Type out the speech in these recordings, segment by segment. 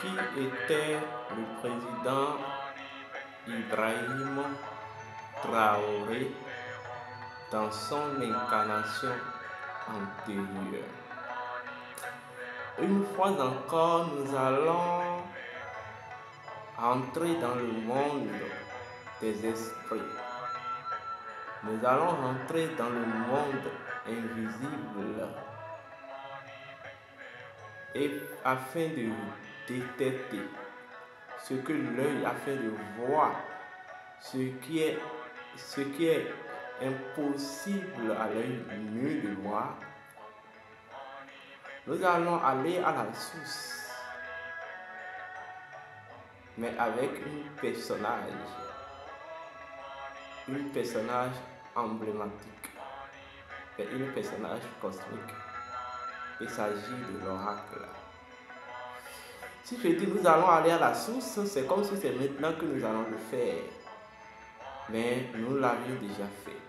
Qui était le président Ibrahim Traoré dans son incarnation antérieure? Une fois encore, nous allons entrer dans le monde des esprits. Nous allons rentrer dans le monde invisible et afin de détecter ce que l'œil, afin de voir ce qui est impossible à l'œil nu de voir. Nous allons aller à la source, mais avec un personnage emblématique et un personnage cosmique. Il s'agit de l'oracle. Si je dis nous allons aller à la source, c'est comme si c'est maintenant que nous allons le faire. Mais nous l'avions déjà fait.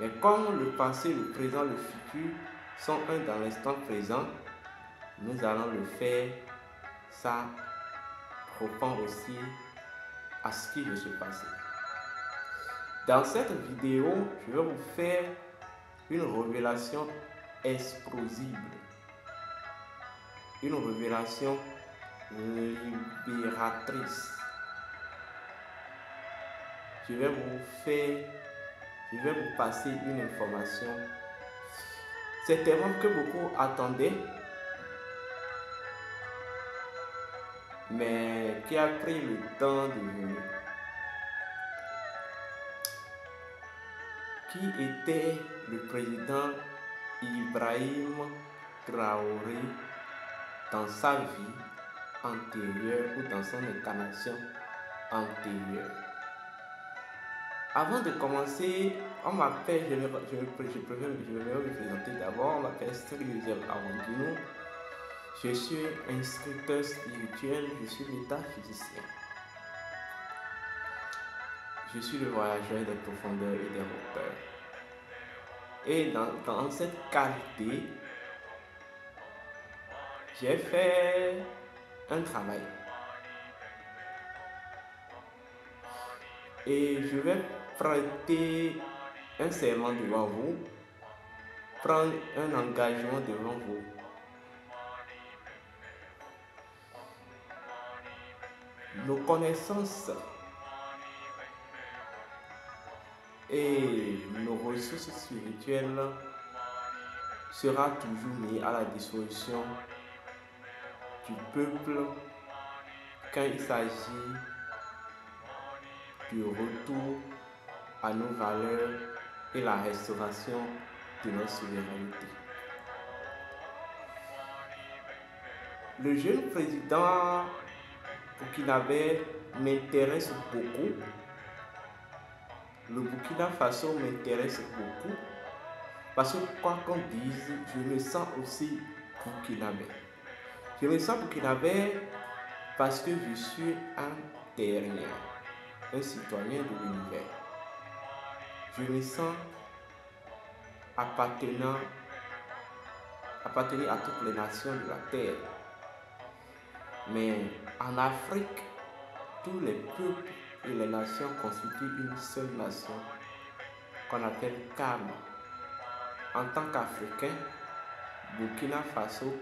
Mais comme le passé, le présent, le futur sont un dans l'instant présent, nous allons le faire. Ça répond aussi à ce qui veut se passer. Dans cette vidéo, je vais vous faire une révélation explosive. Une révélation libératrice. Je vais vous passer une information. C'est tellement que beaucoup attendaient, mais qui a pris le temps de venir. Qui était le président Ibrahim Traoré dans sa vie antérieure ou dans son incarnation antérieure? Avant de commencer, on m'appelle, je vais me présenter d'abord, on m'appelle Sri Awangino. Je suis instructeur spirituel, je suis métaphysicien. Je suis le voyageur des profondeurs et des hauteurs. Et dans cette qualité, j'ai fait un travail. Et je vais prêter un serment devant vous, prendre un engagement devant vous. Nos connaissances et nos ressources spirituelles sera toujours mis à la disposition du peuple quand il s'agit du retour à nos valeurs et la restauration de notre souveraineté. Le jeune président burkinabé m'intéresse beaucoup. Le Burkina Faso m'intéresse beaucoup parce que quoi qu'on dise, je me sens aussi burkinabé. Je me sens burkinabé parce que je suis un terrien, un citoyen de l'univers. Je me sens appartenir à toutes les nations de la terre. Mais en Afrique, tous les peuples et les nations constituent une seule nation qu'on appelle Kama. En tant qu'Africain, Burkina Faso,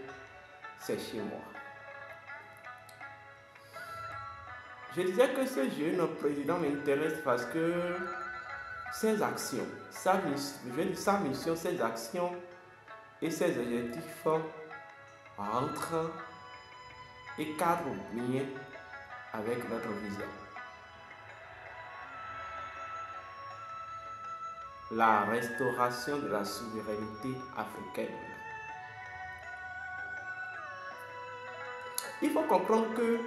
c'est chez moi. Je disais que ce jeune président m'intéresse parce que ses actions, sa mission, ses actions et ses objectifs entrent et cadrent bien avec notre vision. La restauration de la souveraineté africaine. Il faut comprendre que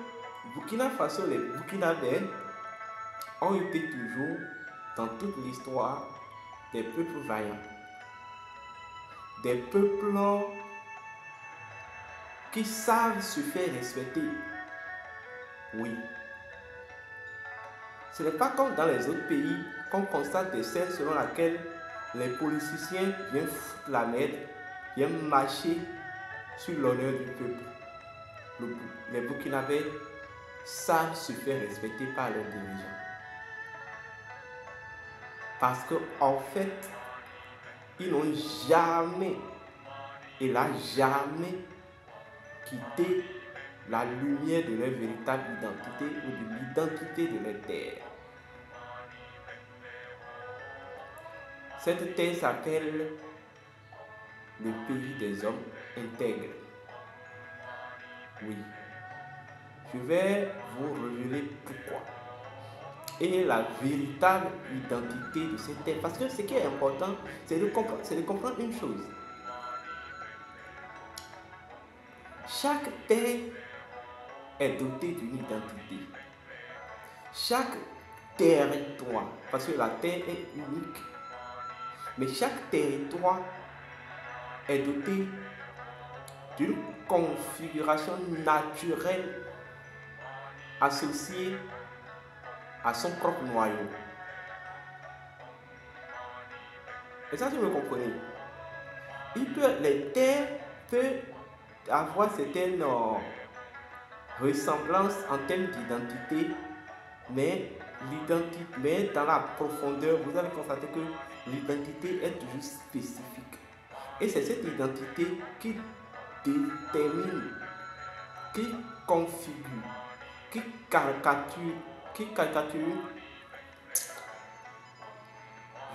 Burkina Faso, les Burkinabés ont été toujours, dans toute l'histoire, des peuples vaillants. Des peuples qui savent se faire respecter. Oui. Ce n'est pas comme dans les autres pays qu'on constate des scènes selon lesquelles les politiciens viennent foutre la merde, viennent marcher sur l'honneur du peuple. les Burkinabés savent se faire respecter par leurs dirigeants. Parce qu'en fait, ils n'ont jamais, et là jamais, quitté la lumière de leur véritable identité ou de l'identité de leur terre. Cette terre s'appelle le pays des hommes intègres. Oui. Je vais vous révéler pourquoi. Et la véritable identité de cette terre. Parce que ce qui est important, c'est de comprendre une chose. Chaque terre est dotée d'une identité. Chaque territoire, parce que la terre est unique, mais chaque territoire est doté d'une configuration naturelle associée à son propre noyau. Et ça, si vous me comprenez, les terres peuvent avoir certaines ressemblances en termes d'identité, mais dans la profondeur, vous allez constater que l'identité est toujours spécifique. Et c'est cette identité qui détermine, qui configure, qui caricature,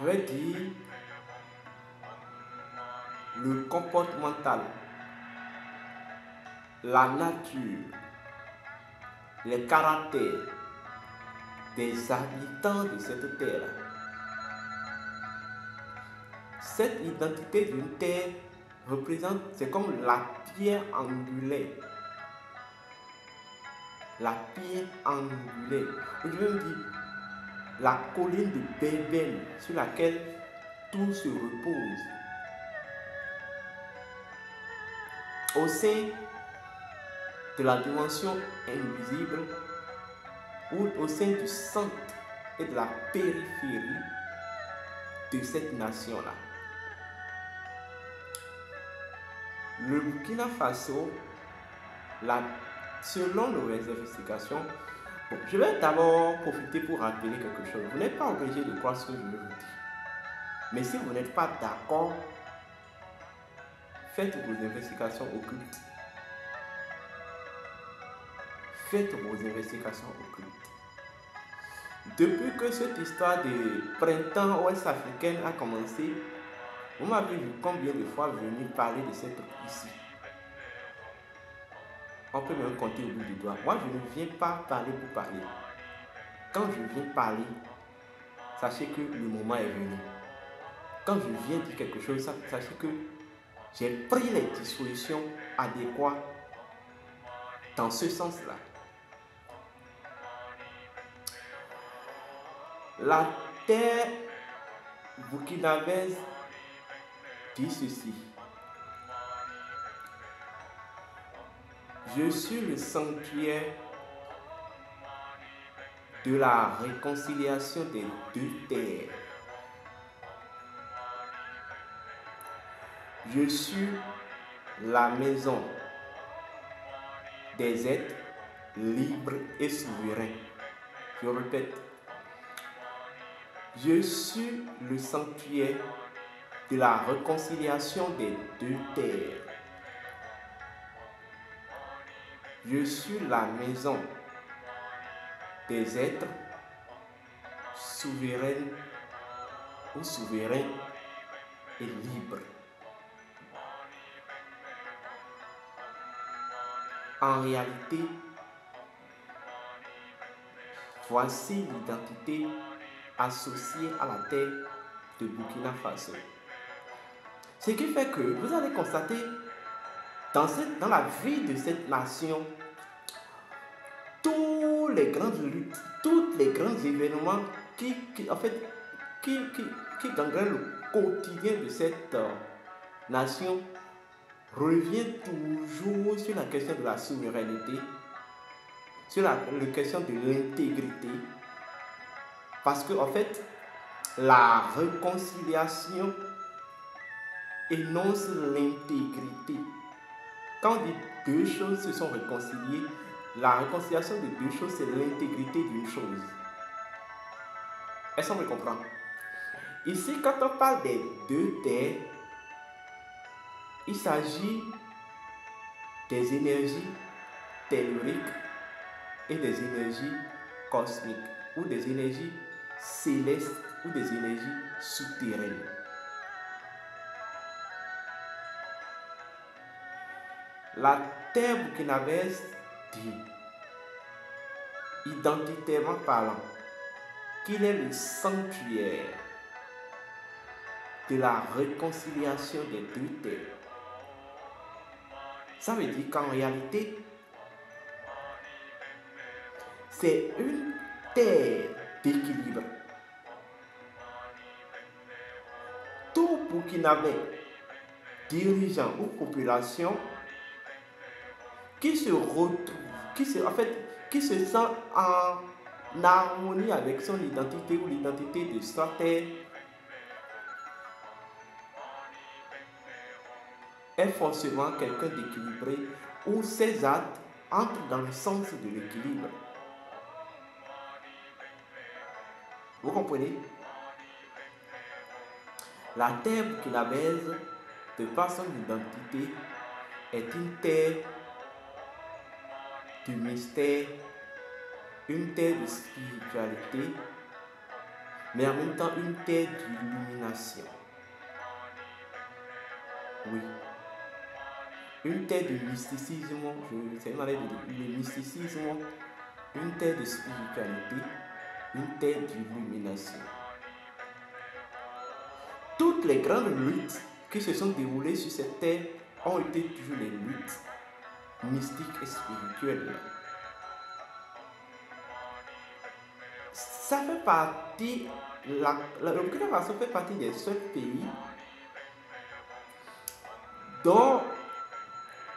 je vais dire, le comportemental, la nature, les caractères des habitants de cette terre. Cette identité d'une terre représente, c'est comme la pierre angulaire. La pierre angulaire. Je veux dire, la colline de Bébel sur laquelle tout se repose. Au sein de la dimension invisible ou au sein du centre et de la périphérie de cette nation-là. Le Burkina Faso, selon nos investigations, je vais d'abord profiter pour rappeler quelque chose. Vous n'êtes pas obligé de croire ce que je vais vous dire. Mais si vous n'êtes pas d'accord, faites vos investigations occultes. Faites vos investigations occultes. Depuis que cette histoire de printemps ouest africaine a commencé, vous m'avez vu combien de fois venir parler de cette truc ici. On peut même compter au bout du doigt. Moi, je ne viens pas parler pour parler. Quand je viens parler, sachez que le moment est venu. Quand je viens dire quelque chose, sachez que j'ai pris les dispositions adéquates dans ce sens-là. La terre burkinabèse dit ceci. Je suis le sanctuaire de la réconciliation des deux terres. Je suis la maison des êtres libres et souverains. Je répète. Je suis le sanctuaire de la réconciliation des deux terres. Je suis la maison des êtres souverains ou souverains et libres. En réalité, voici l'identité associée à la terre de Burkina Faso. Ce qui fait que vous allez constater dans la vie de cette nation, tous les grandes luttes, tous les grands événements qui gangrènent le quotidien de cette nation reviennent toujours sur la question de la souveraineté, sur la question de l'intégrité, parce que en fait, la réconciliation énonce l'intégrité. Quand on dit deux choses se sont réconciliées, la réconciliation de deux choses, c'est l'intégrité d'une chose. Est-ce qu'on me comprend? Ici, quand on parle des deux terres, il s'agit des énergies telluriques et des énergies cosmiques, ou des énergies célestes, ou des énergies souterraines. La terre burkinabèse dit, identitairement parlant, qu'il est le sanctuaire de la réconciliation des deux terres. Ça veut dire qu'en réalité, c'est une terre d'équilibre. Tout Burkinabé, dirigeant ou population, qui se retrouve, qui se sent en harmonie avec son identité ou l'identité de sa terre, est forcément quelqu'un d'équilibré, où ses actes entrent dans le sens de l'équilibre. Vous comprenez? La terre burkinabèse, de par son identité, est une terre du mystère, une terre de spiritualité, mais en même temps une terre d'illumination. Oui. Une terre de mysticisme, c'est une manière de dire, le mysticisme, une terre de spiritualité, une terre d'illumination. Toutes les grandes luttes qui se sont déroulées sur cette terre ont été toujours les luttes mystiques et spirituelles. Ça fait partie, le Burkina Faso fait partie des seuls pays dont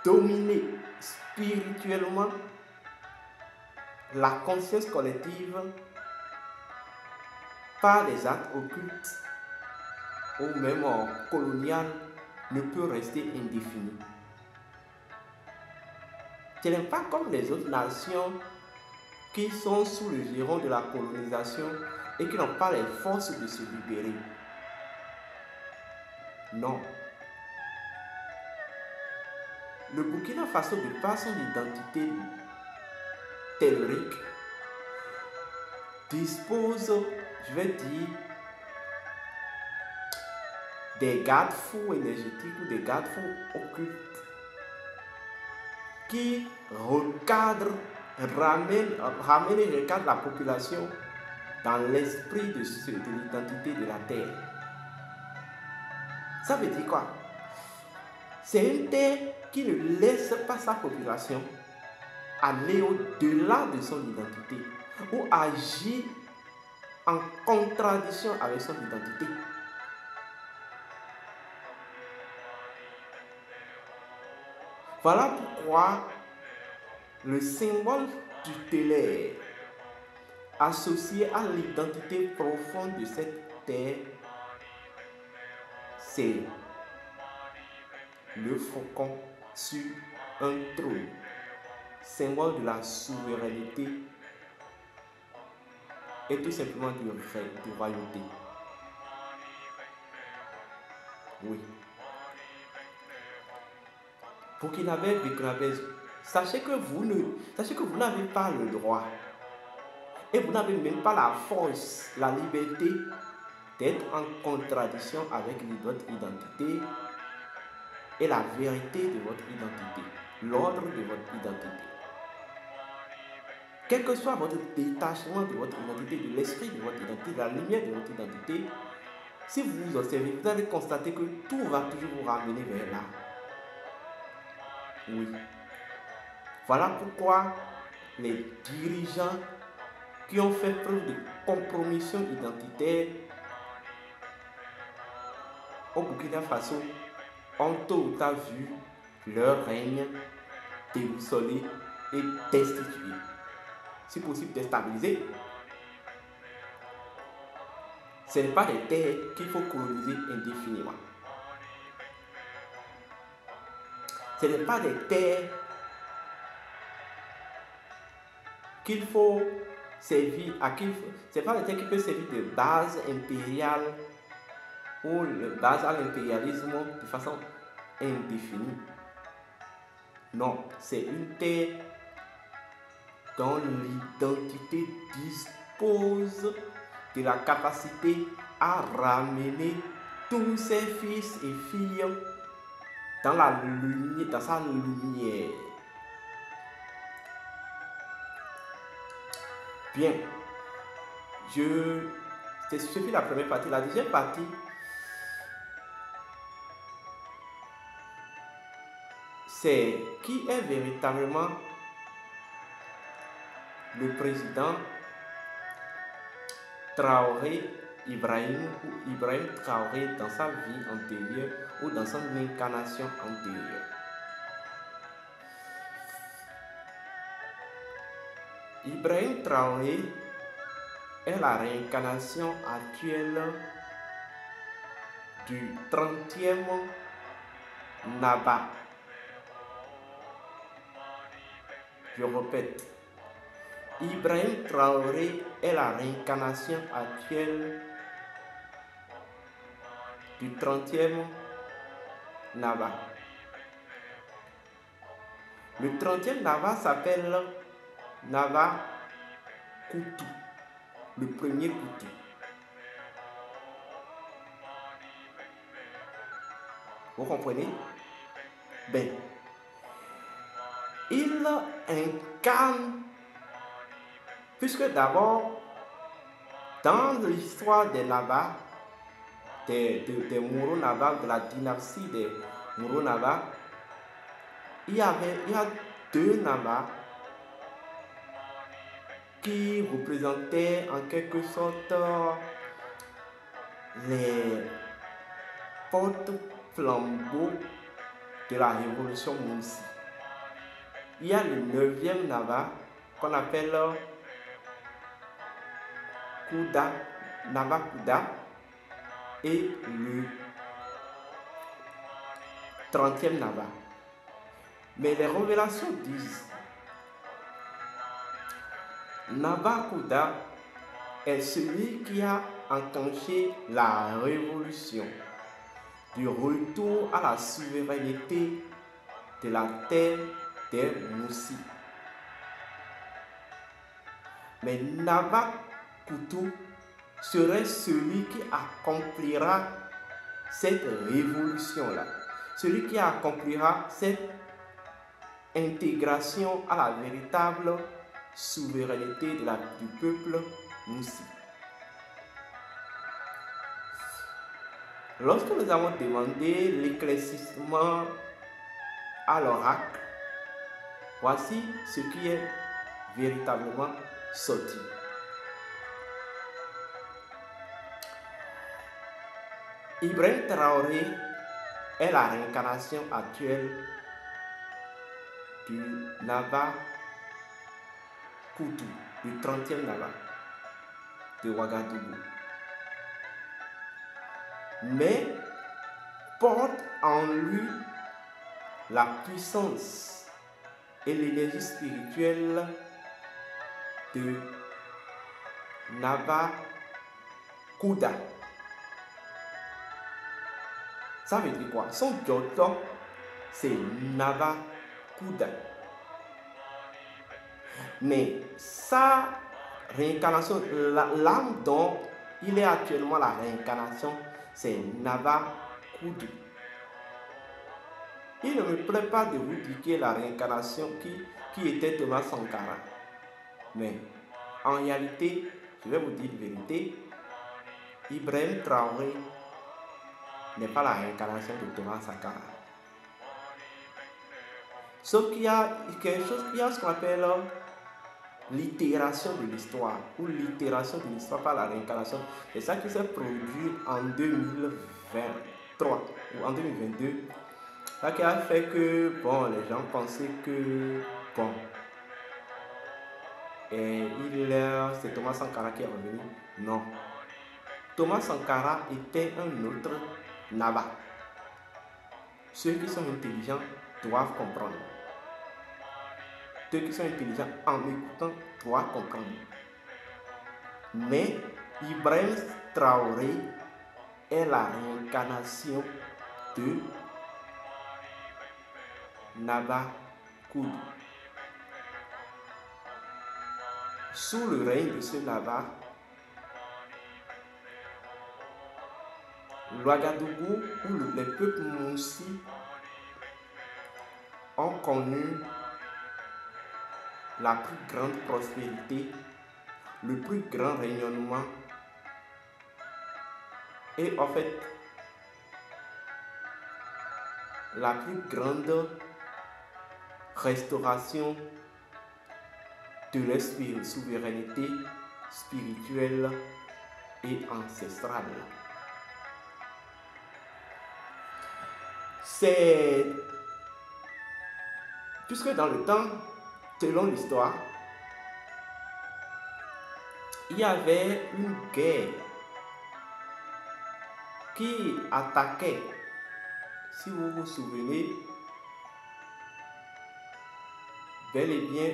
dominer spirituellement la conscience collective par les actes occultes ou même colonial ne peut rester indéfini. Ce n'est pas comme les autres nations qui sont sous le giron de la colonisation et qui n'ont pas les forces de se libérer. Non. Le Burkina Faso, de par son identité tellurique, dispose, je vais dire, des garde-fous énergétiques ou des garde-fous occultes qui recadrent, ramènent et recadrent la population dans l'esprit de l'identité de la terre. Ça veut dire quoi? C'est une terre qui ne laisse pas sa population aller au-delà de son identité ou agir en contradiction avec son identité. Voilà pourquoi le symbole tutélaire associé à l'identité profonde de cette terre, c'est le faucon sur un trône, symbole de la souveraineté et tout simplement de royauté. Oui. Burkinabé, sachez que vous n'avez pas le droit et vous n'avez même pas la force, la liberté d'être en contradiction avec votre identité et la vérité de votre identité, l'ordre de votre identité. Quel que soit votre détachement de votre identité, de l'esprit de votre identité, de la lumière de votre identité, si vous vous observez, vous allez constater que tout va toujours vous ramener vers là. Oui. Voilà pourquoi les dirigeants qui ont fait preuve de compromission identitaire au Burkina Faso ont tôt ou tard vu leur règne déboussolé et destitué. Si possible, déstabilisé. Ce n'est pas des terres qu'il faut coloniser indéfiniment. Ce n'est pas des terres qu'il faut servir, c'est pas le terme qui peut servir de base impériale ou de base à l'impérialisme de façon indéfinie. Non, c'est une terre dont l'identité dispose de la capacité à ramener tous ses fils et filles dans sa lumière. Bien, c'est suffit la première partie. La deuxième partie, c'est qui est véritablement le président Traoré Ibrahim ou Ibrahim Traoré dans sa vie antérieure ou dans son incarnation antérieure. Ibrahim Traoré est la réincarnation actuelle du 30e Naba. Je répète, Ibrahim Traoré est la réincarnation actuelle du 30e Naba. Le 30e Naba s'appelle Naba Koutou, le premier Koutou. Vous comprenez? Ben, il incarne, puisque d'abord, dans l'histoire des Naba, des Mouro Naba, de la dynastie des Mouro Naba, il y a deux Naba qui représentaient en quelque sorte les porte-flambeaux de la révolution Moussi. Il y a le 9e Naba qu'on appelle Kouda, Naba Kouda, et le 30e Naba. Mais les révélations disent Naba Kouda est celui qui a enclenché la révolution du retour à la souveraineté de la terre des Moussi. Mais Naba Koutou serait celui qui accomplira cette révolution-là, celui qui accomplira cette intégration à la véritable souveraineté du peuple Moussi. Lorsque nous avons demandé l'éclaircissement à l'oracle, voici ce qui est véritablement sorti. Ibrahim Traoré est la réincarnation actuelle du Naba Koutou, du 30e Naba de Ouagadougou. Mais porte en lui la puissance et l'énergie spirituelle de Naba Kouda. Ça veut dire quoi? Son joton, c'est Naba Kouda. Mais sa réincarnation, l'âme dont il est actuellement la réincarnation, c'est Naba Koudou. Il ne me plaît pas de vous dire la réincarnation qui était Thomas Sankara. Mais en réalité, je vais vous dire la vérité, Ibrahim Traoré n'est pas la réincarnation de Thomas Sankara. Sauf qu'il y a quelque chose, il y a ce qu'on appelle l'itération de l'histoire ou l'itération de l'histoire par la réincarnation. C'est ça qui s'est produit en 2023 ou en 2022. Ça qui a fait que les gens pensaient que c'est Thomas Sankara qui est revenu. Non. Thomas Sankara était un autre Naba. Ceux qui sont intelligents doivent comprendre. ceux qui sont intelligents en m'écoutant doivent comprendre. Mais Ibrahim Traoré est la réincarnation de Naba Koudou. Sous le règne de ce Naba, l'Ouagadougou ou les peuples moussis ont connu la plus grande prospérité, le plus grand rayonnement et en fait la plus grande restauration de leur souveraineté spirituelle et ancestrale. C'est puisque dans le temps, selon l'histoire, il y avait une guerre qui attaquait, si vous vous souvenez, bel et bien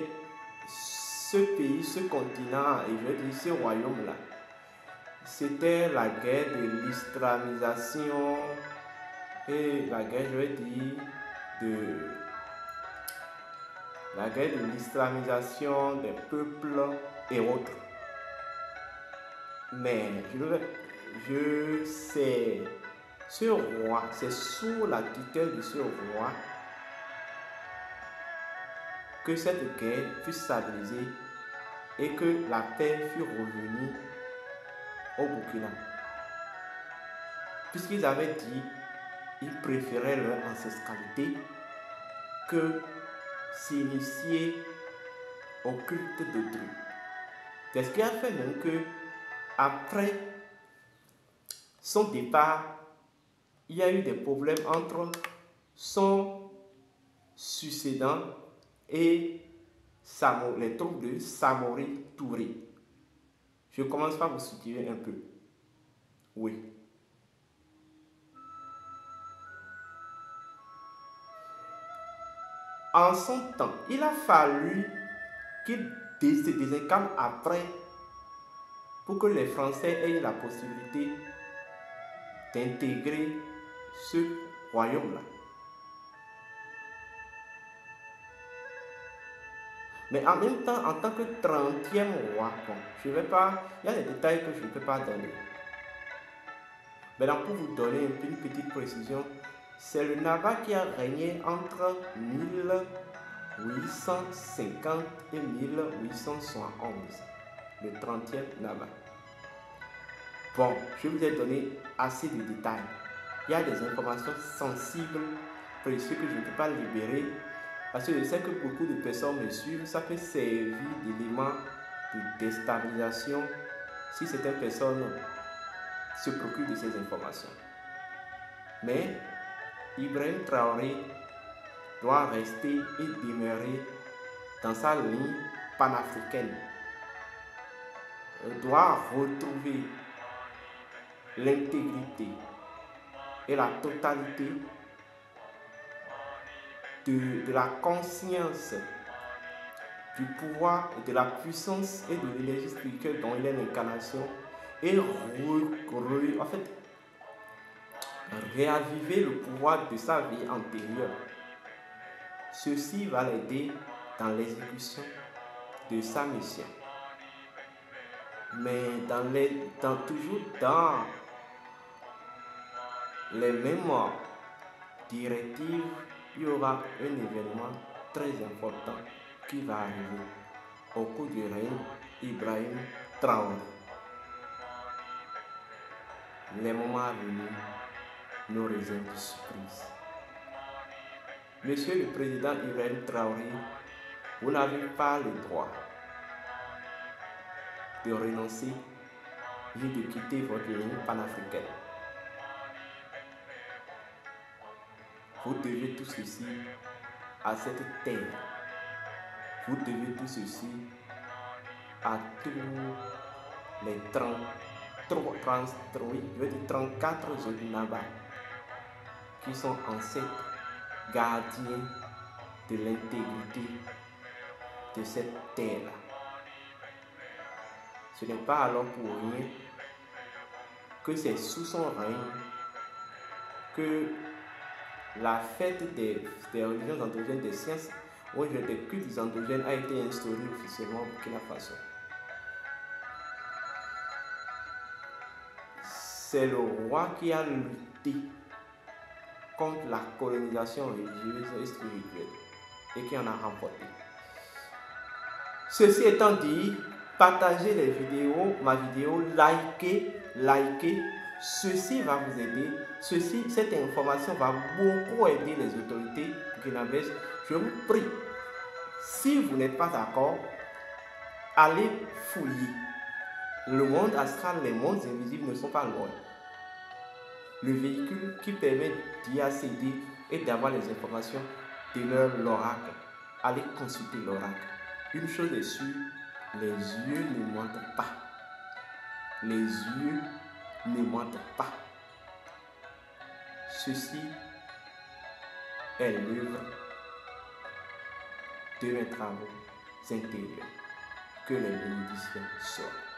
ce pays, ce continent, et je dis ce royaume-là. C'était la guerre de l'islamisation et la guerre, je vais dire, la guerre de l'islamisation des peuples et autres. Mais c'est ce roi, c'est sous la tutelle de ce roi que cette guerre fut stabilisée et que la paix fut revenue au Burkina. Puisqu'ils avaient dit qu'ils préféraient leur ancestralité que s'initier au culte de Dieu. C'est ce qui a fait même que après son départ, il y a eu des problèmes entre son succédant et les troupes de Samori Touré. Je commence par vous situer un peu. Oui. En son temps, il a fallu qu'il se désincarne après pour que les Français aient la possibilité d'intégrer ce royaume-là. Mais en même temps, en tant que 30e roi, bon, je vais pas, il y a des détails que je ne peux pas donner. Maintenant, pour vous donner une petite précision, c'est le Naba qui a régné entre 1850 et 1871, le 30e Naba. Bon, je vous ai donné assez de détails. Il y a des informations sensibles, précieuses que je ne peux pas libérer. Parce que je sais que beaucoup de personnes me suivent, ça peut servir d'élément de déstabilisation si certaines personnes se préoccupent de ces informations. Mais Ibrahim Traoré doit rester et demeurer dans sa ligne panafricaine. Il doit retrouver l'intégrité et la totalité de la conscience, du pouvoir et de la puissance et de l'énergie spirituelle dont il est l'incarnation et en fait, réaviver le pouvoir de sa vie antérieure. Ceci va l'aider dans l'exécution de sa mission. Mais toujours dans les mêmes directives, il y aura un événement très important qui va arriver au cours du règne Ibrahim Traoré. Les moments à venir nous réservent de surprises. Monsieur le Président Ibrahim Traoré, vous n'avez pas le droit de renoncer ni de quitter votre ligne panafricaine. Vous devez tout ceci à cette terre. Vous devez tout ceci à tous les 34 autres Naba qui sont ancêtres gardiens de l'intégrité de cette terre-là. Ce n'est pas alors pour rien que c'est sous son règne que la fête des religions endogènes, des sciences, ou des cultes endogènes a été instaurée officiellement au Burkina Faso. C'est le roi qui a lutté contre la colonisation religieuse et spirituelle et qui en a remporté. Ceci étant dit, partagez les vidéos, ma vidéo, likez. Ceci va vous aider. Cette information va beaucoup aider les autorités burkinabèses. Je vous prie, si vous n'êtes pas d'accord, allez fouiller. Le monde astral, les mondes invisibles ne sont pas loin. Le véhicule qui permet d'y accéder et d'avoir les informations demeure l'oracle. Allez consulter l'oracle. Une chose est sûre, les yeux ne mentent pas. Les yeux ne mentent pas. Ceci est l'œuvre de mes travaux intérieurs. Que les bénédictions soient.